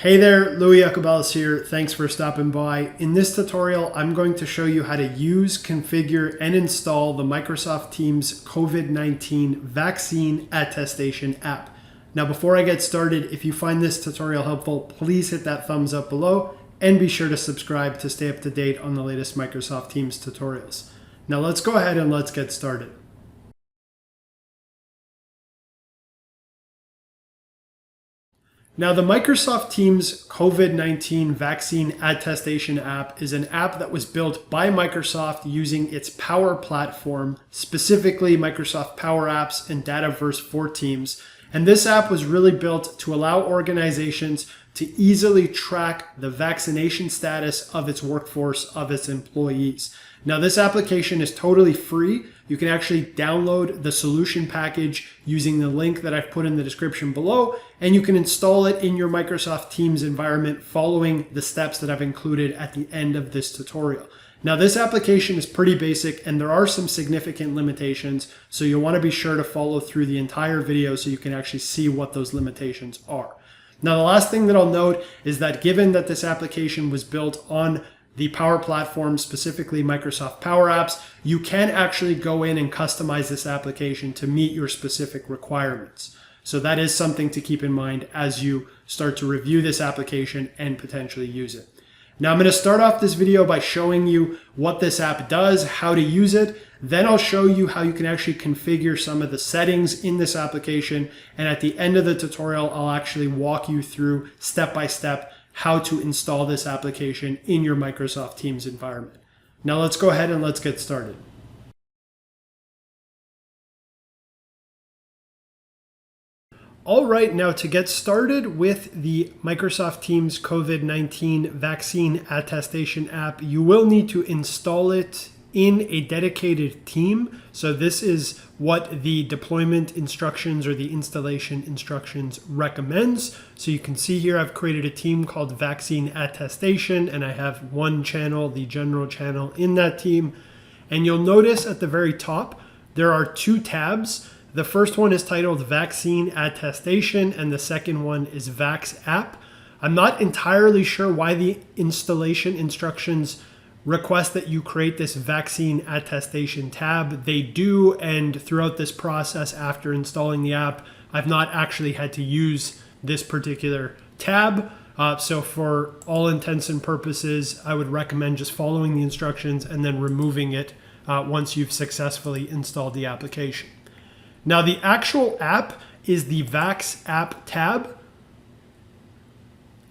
Hey there, Louis Yacobelis here. Thanks for stopping by. In this tutorial, I'm going to show you how to use, configure, and install the Microsoft Teams COVID-19 Vaccine Attestation app. Now, before I get started, if you find this tutorial helpful, please hit that thumbs up below and be sure to subscribe to stay up to date on the latest Microsoft Teams tutorials. Now, let's go ahead and let's get started. Now, the Microsoft Teams COVID-19 Vaccine Attestation app is an app that was built by Microsoft using its Power Platform, specifically Microsoft Power Apps and Dataverse for Teams. And this app was really built to allow organizations to easily track the vaccination status of its workforce, of its employees. Now, this application is totally free. You can actually download the solution package using the link that I've put in the description below, and you can install it in your Microsoft Teams environment following the steps that I've included at the end of this tutorial. Now, this application is pretty basic and there are some significant limitations, so you'll want to be sure to follow through the entire video so you can actually see what those limitations are. Now, the last thing that I'll note is that given that this application was built on the Power Platform, specifically Microsoft Power Apps, you can actually go in and customize this application to meet your specific requirements. So that is something to keep in mind as you start to review this application and potentially use it. Now, I'm going to start off this video by showing you what this app does, how to use it. Then I'll show you how you can actually configure some of the settings in this application. And at the end of the tutorial, I'll actually walk you through step by step how to install this application in your Microsoft Teams environment. Now let's go ahead and let's get started. All right, now to get started with the Microsoft Teams COVID-19 Vaccine Attestation app, you will need to install it in a dedicated team. So this is what the deployment instructions or the installation instructions recommends. So you can see here I've created a team called Vaccine Attestation, and I have one channel, the general channel in that team. And you'll notice at the very top, there are two tabs. The first one is titled Vaccine Attestation, and the second one is Vax App. I'm not entirely sure why the installation instructions request that you create this Vaccine Attestation tab. They do, and throughout this process after installing the app, I've not actually had to use this particular tab. So for all intents and purposes, I would recommend just following the instructions and then removing it once you've successfully installed the application. Now, the actual app is the Vax App tab.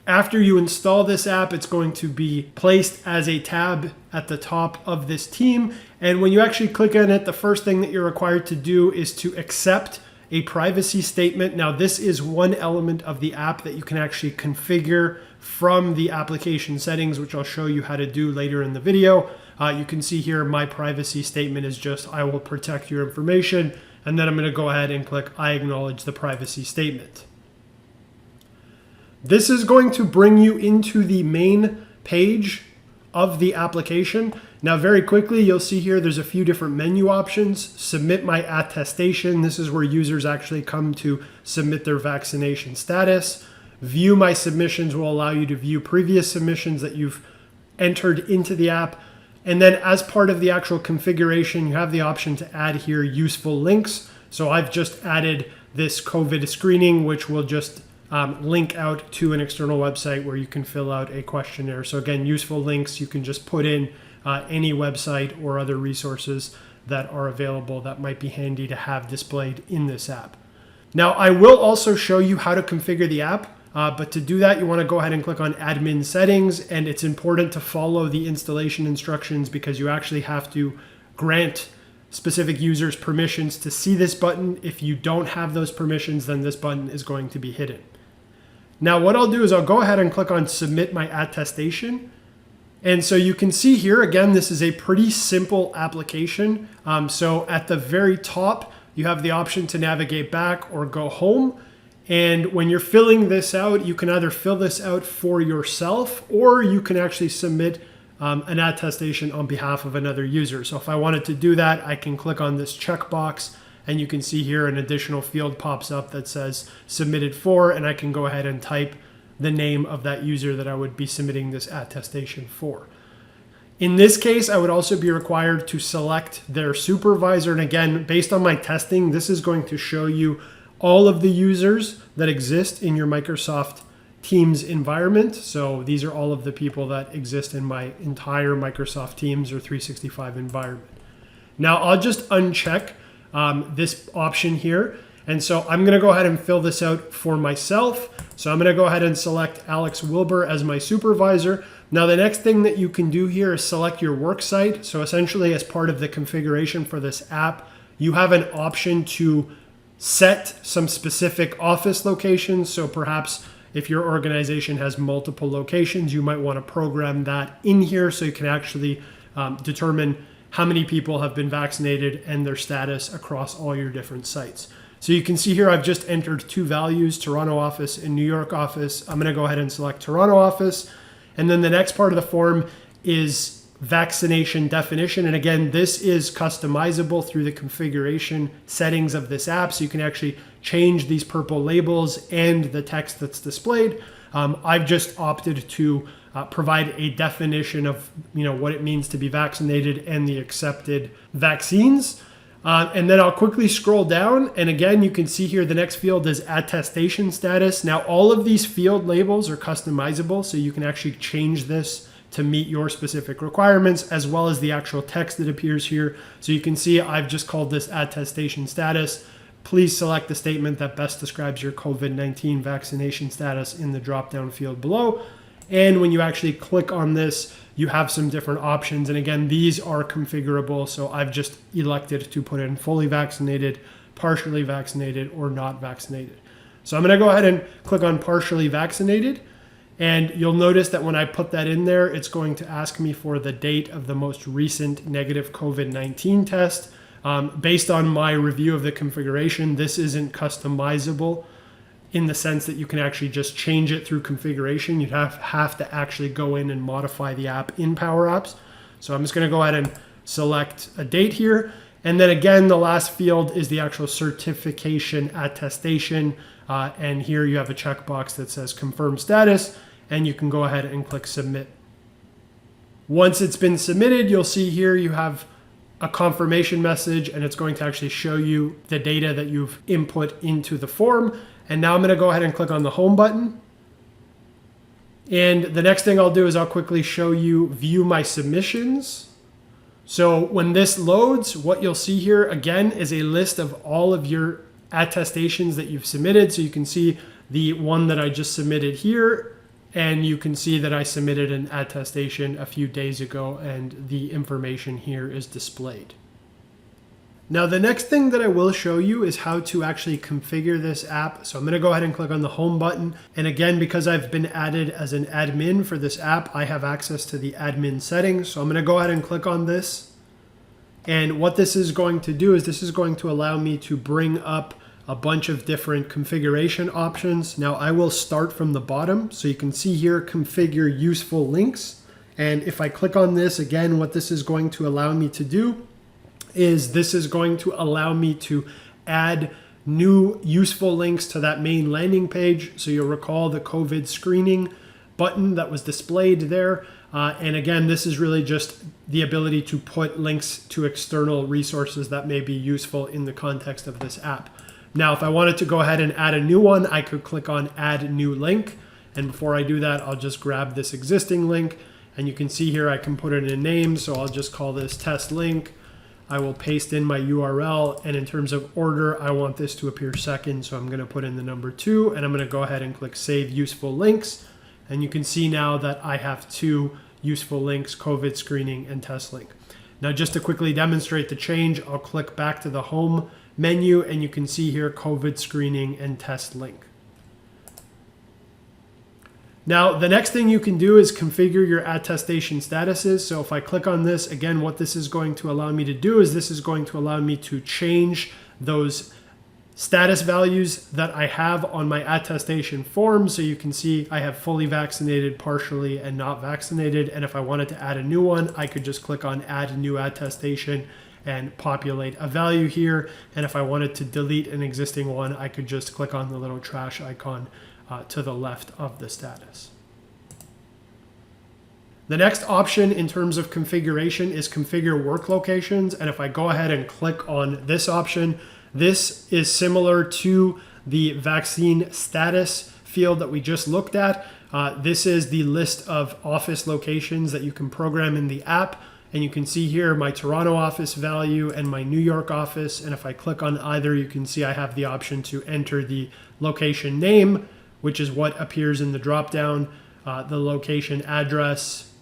After you install this app, it's going to be placed as a tab at the top of this team. And when you actually click on it, the first thing that you're required to do is to accept a privacy statement. Now, this is one element of the app that you can actually configure from the application settings, which I'll show you how to do later in the video. You can see here my privacy statement is just, I will protect your information. And then I'm going to go ahead and click I acknowledge the privacy statement. This is going to bring you into the main page of the application. Now, very quickly, you'll see here there's a few different menu options. Submit my attestation. This is where users actually come to submit their vaccination status. View my submissions will allow you to view previous submissions that you've entered into the app. And then as part of the actual configuration, you have the option to add here useful links. So I've just added this COVID screening, which will just link out to an external website where you can fill out a questionnaire. So again, useful links, you can just put in any website or other resources that are available that might be handy to have displayed in this app. Now, I will also show you how to configure the app. But to do that, you want to go ahead and click on Admin Settings, and it's important to follow the installation instructions because you actually have to grant specific users permissions to see this button. If you don't have those permissions, then this button is going to be hidden. Now, what I'll do is I'll go ahead and click on Submit My Attestation. And so you can see here, again, this is a pretty simple application. So at the very top, you have the option to navigate back or go home. And when you're filling this out, you can either fill this out for yourself or you can actually submit an attestation on behalf of another user. So if I wanted to do that, I can click on this checkbox and you can see here an additional field pops up that says submitted for, and I can go ahead and type the name of that user that I would be submitting this attestation for. In this case, I would also be required to select their supervisor. And again, based on my testing, this is going to show you all of the users that exist in your Microsoft Teams environment. So these are all of the people that exist in my entire Microsoft Teams or 365 environment. Now I'll just uncheck this option here. And so I'm going to go ahead and fill this out for myself. So I'm going to go ahead and select Alex Wilbur as my supervisor. Now the next thing that you can do here is select your work site. So essentially, as part of the configuration for this app, you have an option to set some specific office locations. So perhaps if your organization has multiple locations, you might want to program that in here so you can actually determine how many people have been vaccinated and their status across all your different sites. So you can see here, I've just entered two values, Toronto office and New York office. I'm going to go ahead and select Toronto office. And then the next part of the form is vaccination definition. And again, this is customizable through the configuration settings of this app. So you can actually change these purple labels and the text that's displayed. I've just opted to provide a definition of what it means to be vaccinated and the accepted vaccines. And then I'll quickly scroll down. And again, you can see here the next field is attestation status. Now, all of these field labels are customizable, so you can actually change this to meet your specific requirements, as well as the actual text that appears here. So you can see I've just called this attestation status. Please select the statement that best describes your COVID-19 vaccination status in the drop-down field below. And when you actually click on this, you have some different options. And again, these are configurable. So I've just elected to put in fully vaccinated, partially vaccinated, or not vaccinated. So I'm going to go ahead and click on partially vaccinated. And you'll notice that when I put that in there, it's going to ask me for the date of the most recent negative COVID-19 test. Based on my review of the configuration, this isn't customizable in the sense that you can actually just change it through configuration. You'd have to actually go in and modify the app in Power Apps. So I'm just going to go ahead and select a date here. And then again, the last field is the actual certification attestation. And here you have a checkbox that says confirm status, and you can go ahead and click submit. Once it's been submitted, you'll see here you have a confirmation message, and it's going to actually show you the data that you've input into the form. And now I'm going to go ahead and click on the home button. And the next thing I'll do is I'll quickly show you view my submissions. So when this loads, what you'll see here again is a list of all of your attestations that you've submitted. So you can see the one that I just submitted here, and you can see that I submitted an attestation a few days ago, and the information here is displayed. Now, the next thing that I will show you is how to actually configure this app. So I'm going to go ahead and click on the home button. And again, because I've been added as an admin for this app, I have access to the admin settings. So I'm going to go ahead and click on this. And what this is going to do is this is going to allow me to bring up a bunch of different configuration options. Now, I will start from the bottom. So you can see here, configure useful links. And if I click on this, again, what this is going to allow me to do is this is going to allow me to add new useful links to that main landing page. So you'll recall the COVID screening button that was displayed there. And again, this is really just the ability to put links to external resources that may be useful in the context of this app. Now, if I wanted to go ahead and add a new one, I could click on add new link. And before I do that, I'll just grab this existing link. And you can see here, I can put it in a name. So I'll just call this test link. I will paste in my URL, and in terms of order, I want this to appear second, so I'm going to put in the number 2, and I'm going to go ahead and click Save Useful Links, and you can see now that I have 2 useful links, COVID screening and test link. Now, just to quickly demonstrate the change, I'll click back to the home menu, and you can see here COVID screening and test link. Now, the next thing you can do is configure your attestation statuses. So if I click on this, again, what this is going to allow me to do is this is going to allow me to change those status values that I have on my attestation form. So you can see I have fully vaccinated, partially, and not vaccinated. And if I wanted to add a new one, I could just click on add new attestation and populate a value here. And if I wanted to delete an existing one, I could just click on the little trash icon to the left of the status. The next option in terms of configuration is configure work locations. And if I go ahead and click on this option, this is similar to the vaccine status field that we just looked at. This is the list of office locations that you can program in the app. And you can see here my Toronto office value and my New York office. And if I click on either, you can see I have the option to enter the location name, which is what appears in the dropdown, the location address,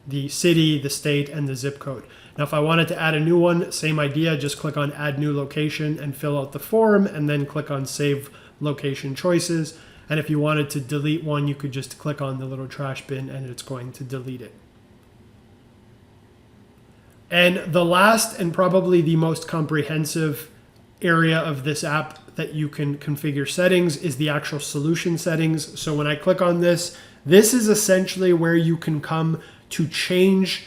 the city, the state, and the zip code. Now, if I wanted to add a new one, same idea, just click on add new location and fill out the form, and then click on save location choices. And if you wanted to delete one, you could just click on the little trash bin and it's going to delete it. And the last and probably the most comprehensive area of this app that you can configure settings is the actual solution settings. So when I click on this, this is essentially where you can come to change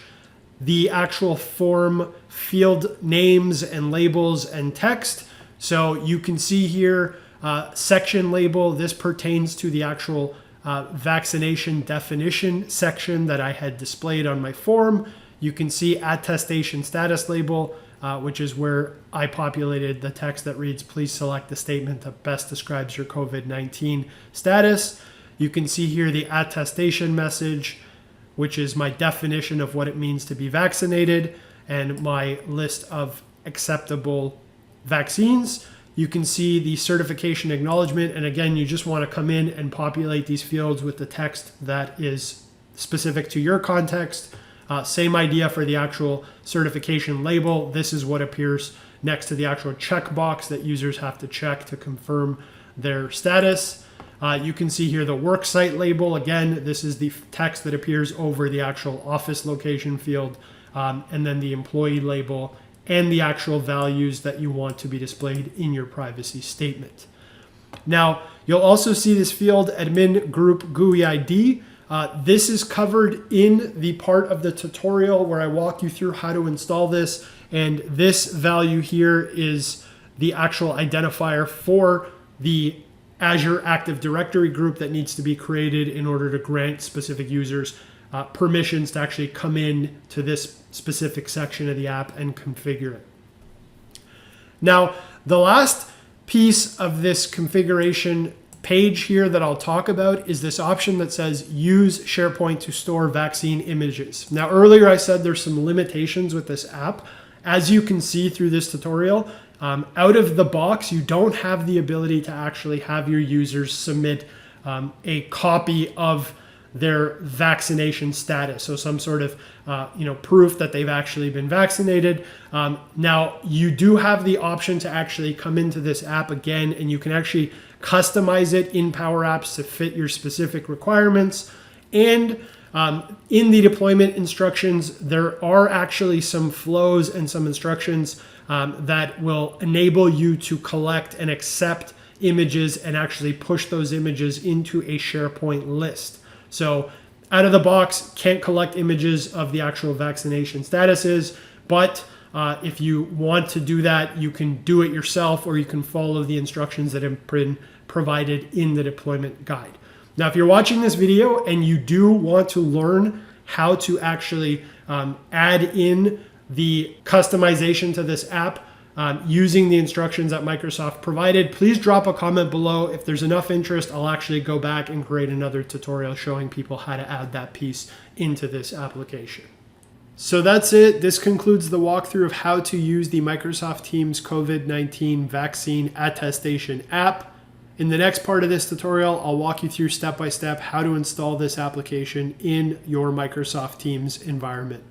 the actual form field names and labels and text. So you can see here, section label, this pertains to the actual vaccination definition section that I had displayed on my form. You can see attestation status label, which is where I populated the text that reads, please select the statement that best describes your COVID-19 status. You can see here the attestation message, which is my definition of what it means to be vaccinated, and my list of acceptable vaccines. You can see the certification acknowledgement. And again, you just want to come in and populate these fields with the text that is specific to your context. Same idea for the actual certification label. This is what appears next to the actual checkbox that users have to check to confirm their status. You can see here the worksite label. Again, this is the text that appears over the actual office location field, and then the employee label and the actual values that you want to be displayed in your privacy statement. Now, you'll also see this field admin group GUI ID. This is covered in the part of the tutorial where I walk you through how to install this. And this value here is the actual identifier for the Azure Active Directory group that needs to be created in order to grant specific users permissions to actually come in to this specific section of the app and configure it. Now, the last piece of this configuration page here that I'll talk about is this option that says use SharePoint to store vaccine images. Now, earlier I said there's some limitations with this app. As you can see through this tutorial, out of the box, you don't have the ability to actually have your users submit a copy of their vaccination status. So some sort of proof that they've actually been vaccinated. Now, you do have the option to actually come into this app again, and you can actually customize it in Power Apps to fit your specific requirements. And in the deployment instructions, there are actually some flows and some instructions that will enable you to collect and accept images and actually push those images into a SharePoint list. So out of the box, can't collect images of the actual vaccination statuses, but if you want to do that, you can do it yourself, or you can follow the instructions that have been provided in the deployment guide. Now, if you're watching this video and you do want to learn how to actually add in the customization to this app using the instructions that Microsoft provided, please drop a comment below. If there's enough interest, I'll actually go back and create another tutorial showing people how to add that piece into this application. So that's it. This concludes the walkthrough of how to use the Microsoft Teams COVID-19 vaccine attestation app. In the next part of this tutorial, I'll walk you through step-by-step how to install this application in your Microsoft Teams environment.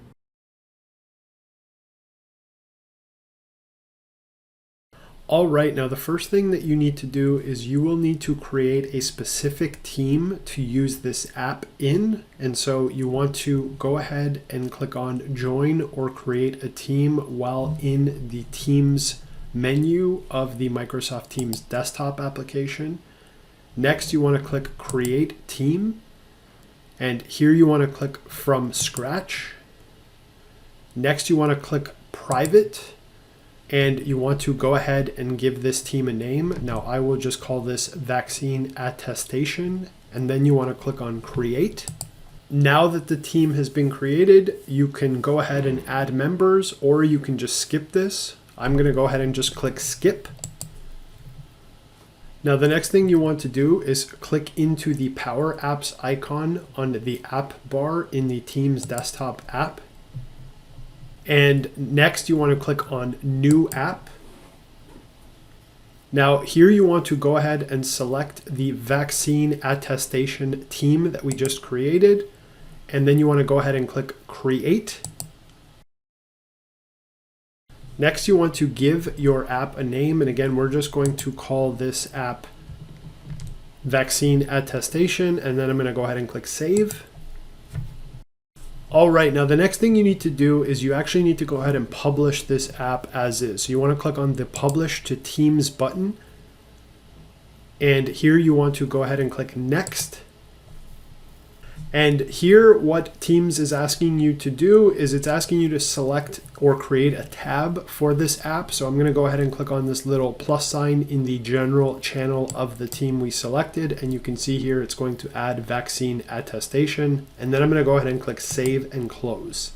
All right, now the first thing that you need to do is you will need to create a specific team to use this app in. And so you want to go ahead and click on Join or Create a Team while in the Teams menu of the Microsoft Teams desktop application. Next, you want to click Create Team. And here you want to click From Scratch. Next, you want to click Private. and you want to go ahead and give this team a name. Now I will just call this Vaccine Attestation, and then you want to click on Create. Now that the team has been created, you can go ahead and add members, or you can just skip this. I'm going to go ahead and just click Skip. Now the next thing you want to do is click into the Power Apps icon on the app bar in the Teams desktop app. And next you want to click on New App. Now here you want to go ahead and select the Vaccine Attestation team that we just created. And then you want to go ahead and click Create. Next, you want to give your app a name. And again, we're just going to call this app Vaccine Attestation. And then I'm going to go ahead and click Save. All right, now the next thing you need to do is you actually need to go ahead and publish this app as is. So you want to click on the Publish to Teams button. And here you want to go ahead and click Next. And here what Teams is asking you to do is it's asking you to select or create a tab for this app. So I'm going to go ahead and click on this little plus sign in the general channel of the team we selected. And you can see here it's going to add Vaccine Attestation. And then I'm going to go ahead and click Save and Close.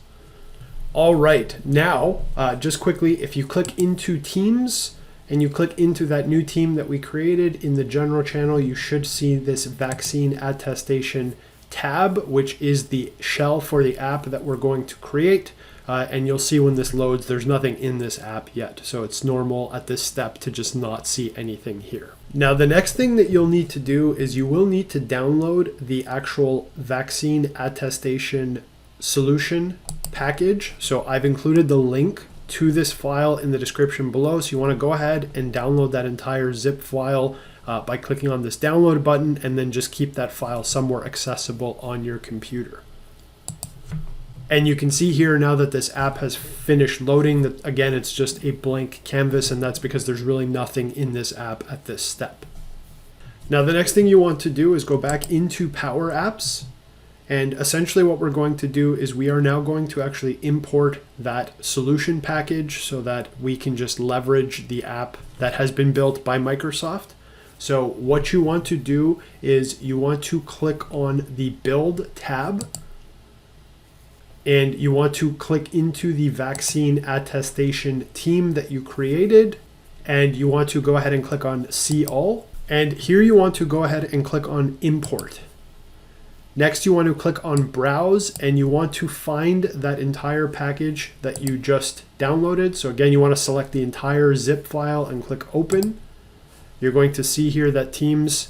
All right, now just quickly, if you click into Teams and you click into that new team that we created in the general channel, you should see this Vaccine Attestation tab, which is the shell for the app that we're going to create. And you'll see when this loads, there's nothing in this app yet. So it's normal at this step to just not see anything here. Now, the next thing that you'll need to do is you will need to download the actual Vaccine Attestation solution package. So I've included the link to this file in the description below. So you want to go ahead and download that entire zip file by clicking on this download button, and then just keep that file somewhere accessible on your computer. And you can see here now that this app has finished loading that, again, it's just a blank canvas, and that's because there's really nothing in this app at this step. Now the next thing you want to do is go back into Power Apps, and essentially what we're going to do is we are now going to actually import that solution package so that we can just leverage the app that has been built by Microsoft. So what you want to do is you want to click on the Build tab, and you want to click into the Vaccine Attestation team that you created, and you want to go ahead and click on See All. And here you want to go ahead and click on Import. Next, you want to click on Browse, and you want to find that entire package that you just downloaded. So again, you want to select the entire zip file and click Open. You're going to see here that Teams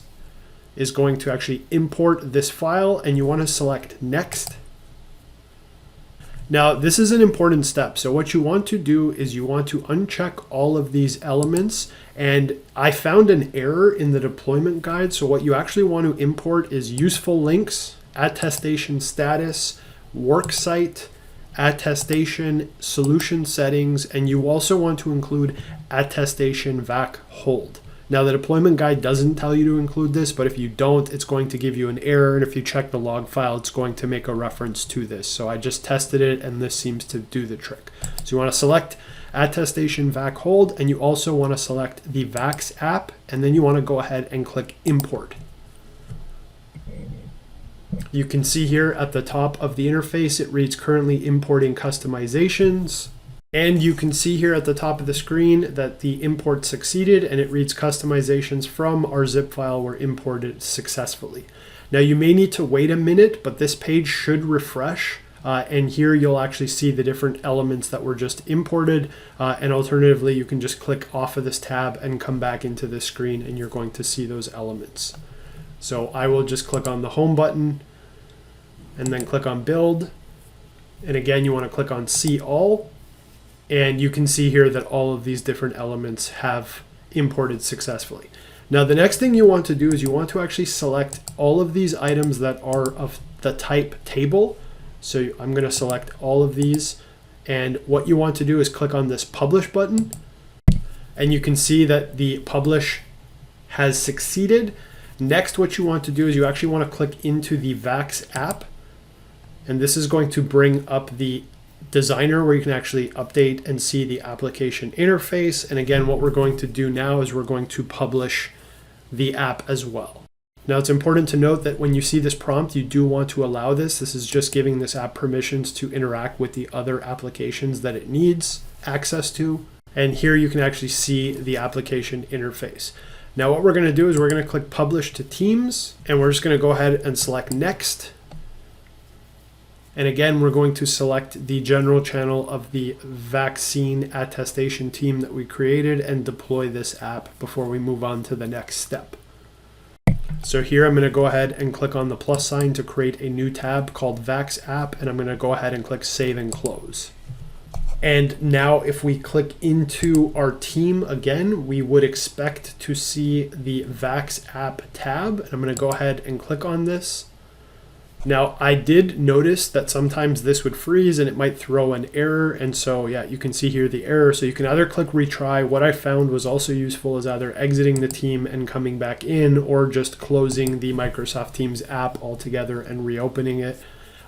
is going to actually import this file, and you want to select Next. Now, this is an important step. So what you want to do is you want to uncheck all of these elements. And I found an error in the deployment guide. So what you actually want to import is useful links, attestation status, worksite, attestation, solution settings, and you also want to include attestation vac hold. Now the deployment guide doesn't tell you to include this, but if you don't, it's going to give you an error. And if you check the log file, it's going to make a reference to this. So I just tested it, and this seems to do the trick. So you want to select attestation vac hold, and you also want to select the Vax app, and then you want to go ahead and click Import. You can see here at the top of the interface, it reads currently importing customizations. And you can see here at the top of the screen that the import succeeded, and it reads customizations from our zip file were imported successfully. Now you may need to wait a minute, but this page should refresh. And here you'll actually see the different elements that were just imported. And alternatively, you can just click off of this tab and come back into this screen, and you're going to see those elements. So I will just click on the Home button and then click on Build. And again, you want to click on See All. And you can see here that all of these different elements have imported successfully. Now, the next thing you want to do is you want to actually select all of these items that are of the type table. So I'm going to select all of these. And what you want to do is click on this Publish button. And you can see that the Publish has succeeded. Next, what you want to do is you actually want to click into the Vax app. And this is going to bring up the designer where you can actually update and see the application interface. And again, what we're going to do now is we're going to publish the app as well. Now it's important to note that when you see this prompt, you do want to allow this. This is just giving this app permissions to interact with the other applications that it needs access to. And here you can actually see the application interface. Now what we're going to do is we're going to click Publish to Teams, and we're just going to go ahead and select Next. And again, we're going to select the general channel of the vaccine attestation team that we created and deploy this app before we move on to the next step. So here I'm going to go ahead and click on the plus sign to create a new tab called Vax App, and I'm going to go ahead and click Save and Close. And now if we click into our team again, we would expect to see the Vax App tab. And I'm going to go ahead and click on this. Now, I did notice that sometimes this would freeze and it might throw an error. And so, yeah, you can see here the error. So you can either click retry. What I found was also useful is either exiting the team and coming back in, or just closing the Microsoft Teams app altogether and reopening it.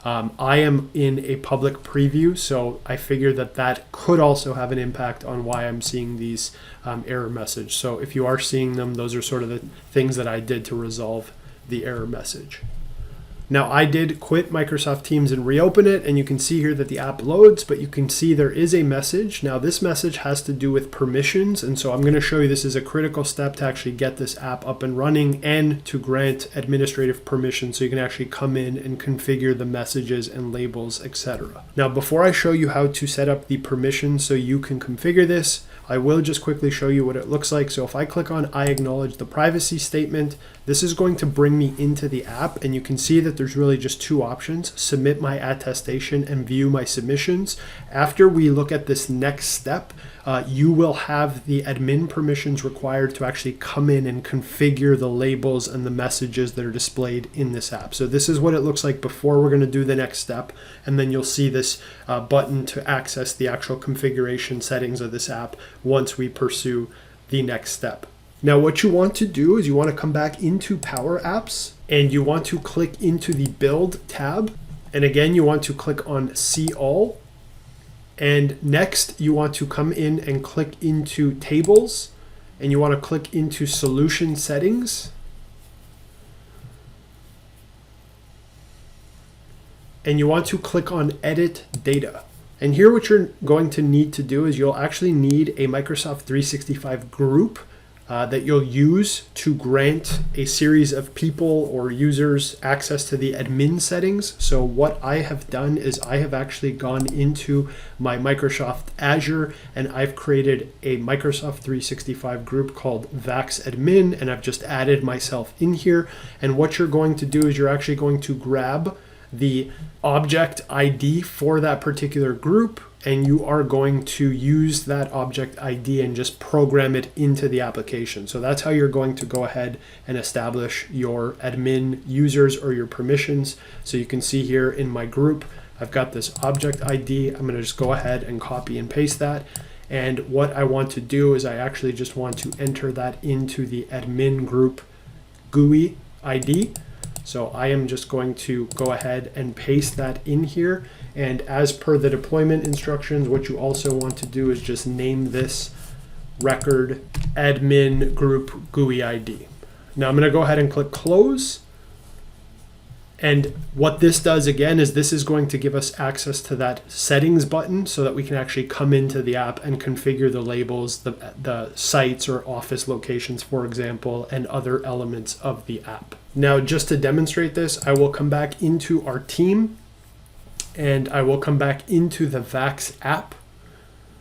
I am in a public preview, so I figure that that could also have an impact on why I'm seeing these error message. So if you are seeing them, those are sort of the things that I did to resolve the error message. Now I did quit Microsoft Teams and reopen it, and you can see here that the app loads, but you can see there is a message. Now this message has to do with permissions, and so I'm going to show you this is a critical step to actually get this app up and running and to grant administrative permission so you can actually come in and configure the messages and labels, etc. Now before I show you how to set up the permissions so you can configure this, I will just quickly show you what it looks like. So if I click on I acknowledge the privacy statement, this is going to bring me into the app, and you can see that there's really just two options: submit my attestation and view my submissions. After we look at this next step, you will have the admin permissions required to actually come in and configure the labels and the messages that are displayed in this app. So this is what it looks like before we're going to do the next step, and then you'll see this button to access the actual configuration settings of this app once we pursue the next step. Now what you want to do is you want to come back into Power Apps, and you want to click into the Build tab, and again you want to click on See All, and next you want to come in and click into Tables, and you want to click into Solution Settings, and you want to click on Edit Data. And here what you're going to need to do is you'll actually need a Microsoft 365 group that you'll use to grant a series of people or users access to the admin settings. So what I have done is I have actually gone into my Microsoft Azure, and I've created a Microsoft 365 group called Vax Admin, and I've just added myself in here. And what you're going to do is you're actually going to grab the object ID for that particular group, and you are going to use that object ID and just program it into the application. So that's how you're going to go ahead and establish your admin users or your permissions. So you can see here in my group, I've got this object ID. I'm going to just go ahead and copy and paste that. And what I want to do is I actually just want to enter that into the admin group GUI ID. So I am just going to go ahead and paste that in here. And as per the deployment instructions, what you also want to do is just name this record admin group GUI ID. Now I'm going to go ahead and click close. And what this does again is this is going to give us access to that settings button so that we can actually come into the app and configure the labels, the sites or office locations, for example, and other elements of the app. Now, just to demonstrate this, I will come back into our team, and I will come back into the Vax app,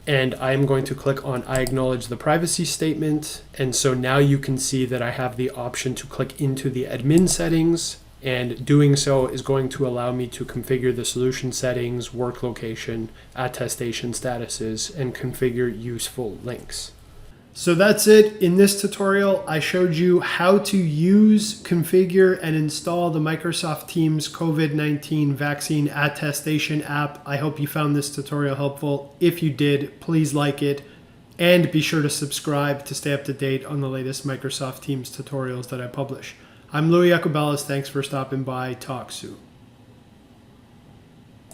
and I'm going to click on I acknowledge the privacy statement. And so now you can see that I have the option to click into the admin settings, and doing so is going to allow me to configure the solution settings, work location, attestation statuses, and configure useful links. So that's it. In this tutorial, I showed you how to use, configure, and install the Microsoft Teams COVID-19 vaccine attestation app. I hope you found this tutorial helpful. If you did, please like it, and be sure to subscribe to stay up to date on the latest Microsoft Teams tutorials that I publish. I'm Louis Yacobelis. Thanks for stopping by. Talk soon.